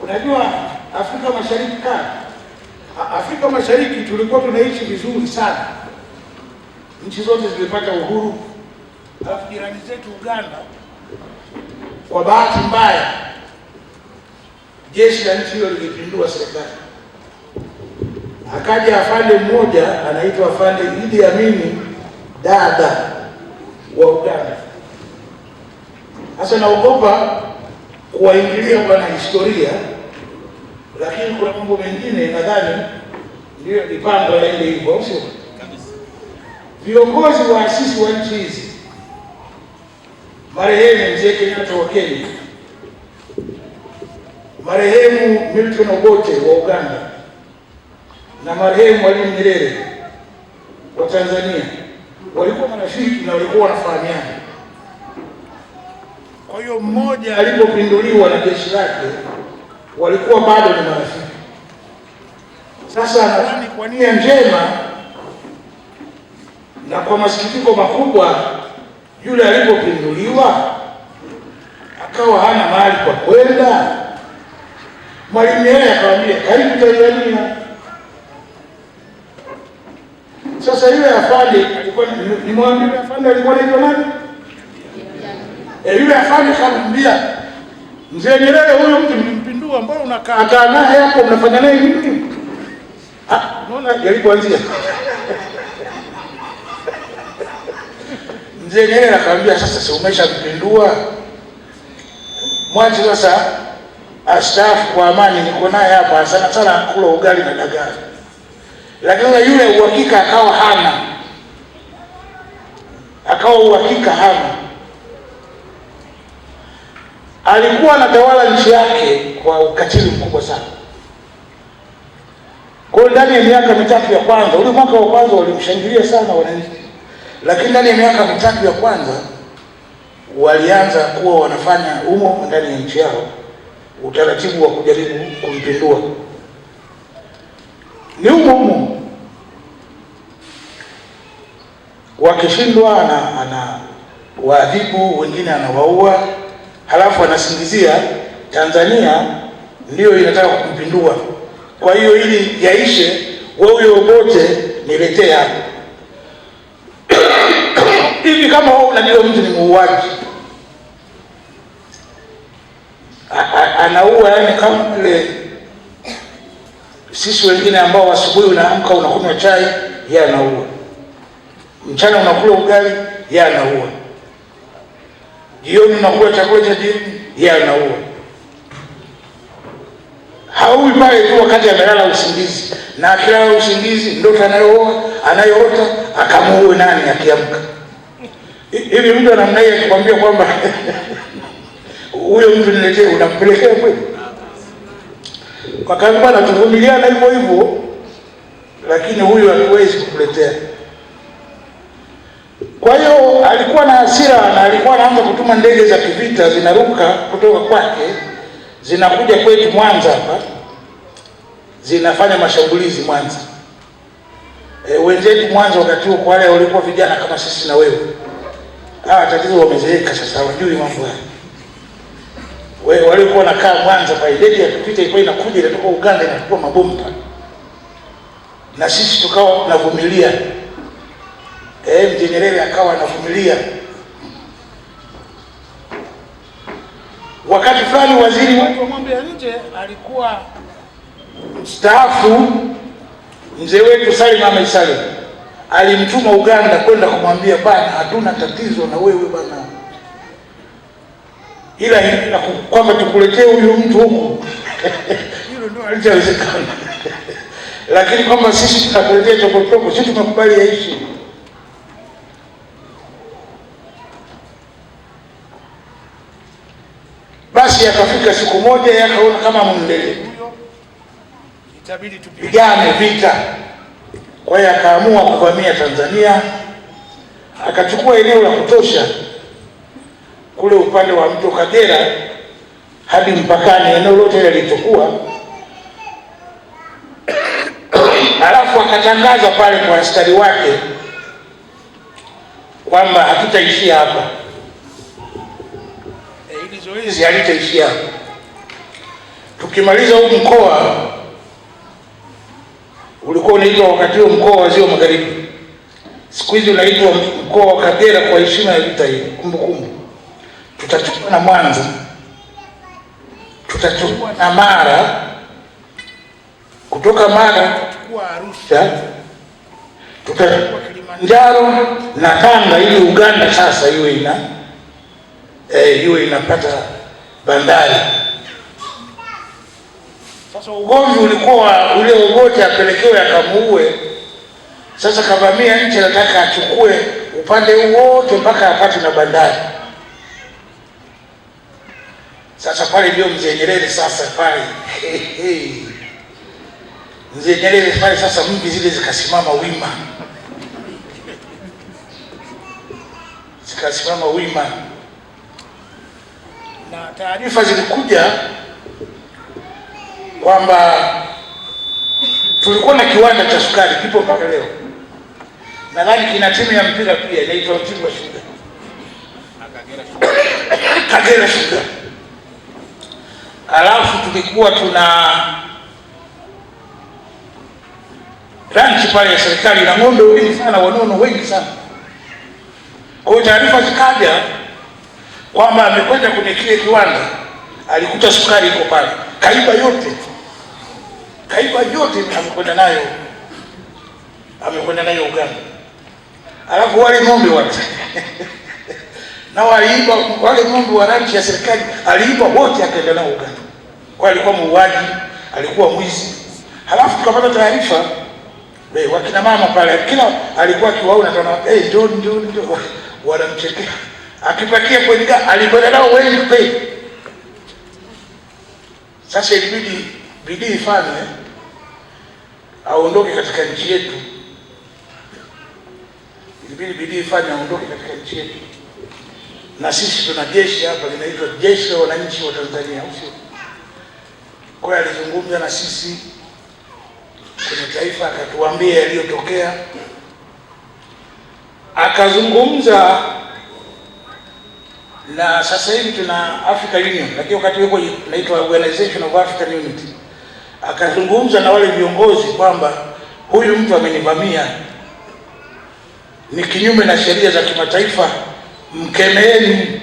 Unajua Afrika Mashariki tulikuwa tunaishi vizuri sana, nchi zote zilipata uhuru. Alafu jirani zetu Uganda, kwa bahati mbaya, jeshi la nchi hiyo lilipindua serikali. Akaja afande mmoja anaitwa Afande Idi Amin Dada wa Uganda. Sasa naogopa kuwaingilia bwana historia, lakini kuna mambo mengine nadhani ndio mipango yaende hivyo, sio? Viongozi waasisi wa nchi hizi, marehemu Mzee Kenyatta wa Kenya, marehemu Milton Obote wa Uganda, na marehemu Mwalimu Nyerere wa Tanzania walikuwa marafiki na walikuwa wanafahamiana. Kwa hiyo mmoja alipopinduliwa na jeshi lake walikuwa bado ni marafiki. Sasa nadhani kwa nia njema na kwa masikitiko makubwa, yule alipopinduliwa akawa hana mahali pa kwenda. Mwalimu Nyerere akamwambia karibu Tanzania. Sasa yule afande alikuwa nimwambie, afande alikuwa anaitwa nani? Yule afande akamwambia Mzee Nyerere, huyo mtu mlimpindua, mbona unakaa naye hapo, mnafanya naye nini? Unaona yalipoanzia. Mzee Nyerere akamwambia, sasa si umeshampindua, mwache sasa astaafu kwa amani, niko naye hapa sana sana kula ugali na dagaa. Lakini yule uhakika akawa hana, alikuwa anatawala nchi yake kwa ukatili mkubwa sana. Kwa ndani ya miaka mitatu ya kwanza, ule mwaka wa kwanza walimshangilia sana wananchi, lakini ndani ya miaka mitatu ya kwanza walianza kuwa wanafanya humo ndani ya nchi yao utaratibu wa kujaribu kumpindua. Ni humo wakishindwa ana waadhibu, wengine anawaua, halafu anasingizia Tanzania ndio inataka kumpindua. Kwa hiyo ili yaishe, wewe wote niletee hapa. Hivi kama wewe unajua mtu ni muuaji, anaua, yani kama vile sisi wengine ambao asubuhi unaamka unakunywa chai, yeye anaua. Mchana unakula ugali, yeye anaua. Jioni unakula chakula cha jioni, yeye anaua. Haui pale tu wakati amelala usingizi, na akilala usingizi ndoto anayoota akamuue nani akiamka. Hivi mtu anamnaye akikwambia kwamba huyo mtu niletee, unampelekea kweli? Kwa kama anatuvumiliana hivyo hivyo, lakini huyu hatuwezi kukuletea. Kwa hiyo alikuwa na hasira na alikuwa anaanza kutuma ndege za kivita zinaruka kutoka kwake zinakuja kwetu Mwanza hapa, zinafanya mashambulizi Mwanza. Wenzetu Mwanza wakati huo, kwa wale walikuwa vijana kama sisi na wewe, tatizo wamezeeka sasa, hawajui mambo haya. Wewe walikuwa nakaa Mwanza pale, ndege ya kivita ilikuwa inakuja inatoka Uganda inachukua mabomu pale, na sisi tukawa tunavumilia. Mzee Nyerere akawa anavumilia. Wakati fulani waziri wa mambo ya nje alikuwa mstaafu, mzee wetu Salim Ahmed Salim alimtuma Uganda kwenda kumwambia, bana, hatuna tatizo na wewe bana, ila kwamba tukuletee huyu mtu huku hilo ndio haliwezekana. Lakini kwamba sisi tunakuletea chokotoko, sisi tunakubali yaishi. Basi akafika siku moja yakaona kama Mndele huyo itabidi tupigane vita. Kwa hiyo akaamua kuvamia Tanzania, akachukua eneo la kutosha kule upande wa mto Kagera hadi mpakani, eneo lote ile lililokuwa. Alafu akatangaza pale kwa askari wake kwamba hatutaishia hapa. Hili zoezi halitaishia hapa. tukimaliza huu mkoa ulikuwa unaitwa wakati huo mkoa wa Ziwa Magharibi, siku hizi unaitwa mkoa wa Kagera kwa heshima ya vita hii, kumbukumbu. Tutachukua na Mwanza, tutachukua na Mara, kutoka Mara tutachukua Arusha, tutachukua Kilimanjaro na Tanga, ili Uganda sasa iwe inapata bandari. Sasa ugomvi ulikuwa ule Obote apelekewe akamuue. Sasa kavamia nchi, anataka achukue upande wote mpaka apate na bandari. Sasa pale ndio Mzee Nyerere sasa pale Mzee Nyerere pale sasa mbi zile zikasimama wima, na taarifa zilikuja kwamba tulikuwa na kiwanda cha sukari kipo mpaka leo, nadhani kina timu ya mpira pia inaitwa Mtibwa Sugar, Kagera Sugar. Alafu tulikuwa tuna ranchi pale ya serikali na ng'ombe wengi sana, wanono wengi sana. Kwa hiyo taarifa zikaja kwamba amekwenda kwenye kile kiwanda, alikuta sukari iko pale, kaiba yote, amekwenda nayo Uganda. Alafu wale ng'ombe wote na waliiba, wale ng'ombe wa ranchi ya serikali aliiba wote, akaenda nao Uganda. Kwa alikuwa muuaji, alikuwa mwizi. Halafu tukapata taarifa wakina mama pale, kila alikuwa akiwaona tuna John wanamchekea, akipakia kwenye gari, alikwenda nao wengi kweli. Sasa ilibidi bidii ifanye aondoke katika nchi yetu, aondoke katika nchi yetu. Na sisi tuna jeshi hapa linaitwa Jeshi la Wananchi wa Tanzania, usio. Kwa hiyo alizungumza na sisi kwenye taifa, akatuambia yaliyotokea, akazungumza na sasa hivi tuna African Union, lakini wakati huo inaitwa Organization of African Unity. Akazungumza na wale viongozi kwamba huyu mtu amenivamia, ni kinyume na sheria za kimataifa, mkemeeni.